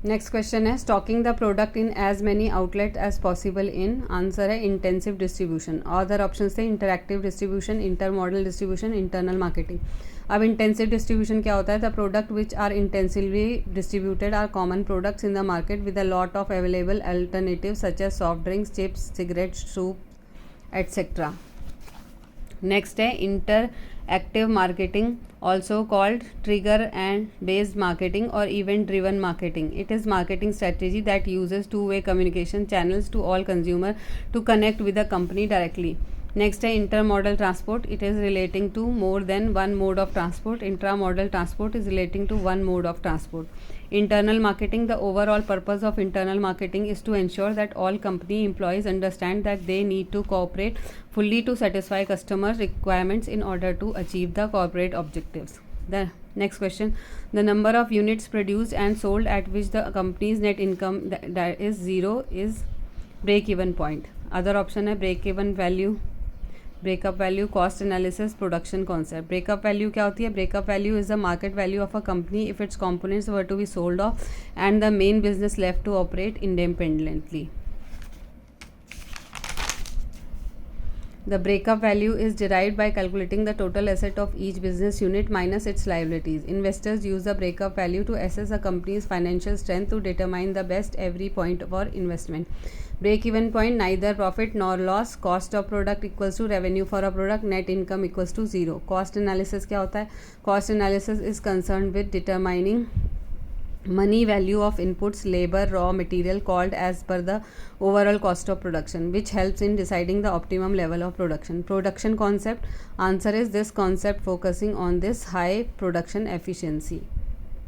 Next question है stocking the product in as many outlet as possible in, answer है intensive distribution. Other option थे interactive distribution, intermodal distribution, internal marketing. अब intensive distribution क्या होता है? The product which are intensively distributed are common products in the market with a lot of available alternative such as soft drinks, chips, cigarettes, soup etcetera. Next है interactive marketing, also called trigger and based marketing or event driven marketing. It is marketing strategy that uses two-way communication channels to all consumer to connect with the company directly. Next है intermodal transport. It is relating to more than one mode of transport. Intramodal transport is relating to one mode of transport. Internal marketing. The overall purpose of internal marketing is to ensure that all company employees understand that they need to cooperate fully to satisfy customer requirements in order to achieve the corporate objectives. The next question, the number of units produced and sold at which the company's net income that is zero is break even point. Other option है break even value, breakup value, cost analysis, production concept. Breakup value क्या होती है? Breakup value is the market value of a company if its components were to be sold off and the main business left to operate independently. The breakup value is derived by calculating the total asset of each business unit minus its liabilities. Investors use the breakup value to assess a company's financial strength to determine the best every point for investment. Break even point, neither profit nor loss. Cost of product equals to revenue for a product. Net income equals to zero. Cost analysis क्या होता है? Cost analysis is concerned with determining money value of inputs, labor, raw material called as per the overall cost of production, which helps in deciding the optimum level of production. Production concept, answer is this concept focusing on this high production efficiency.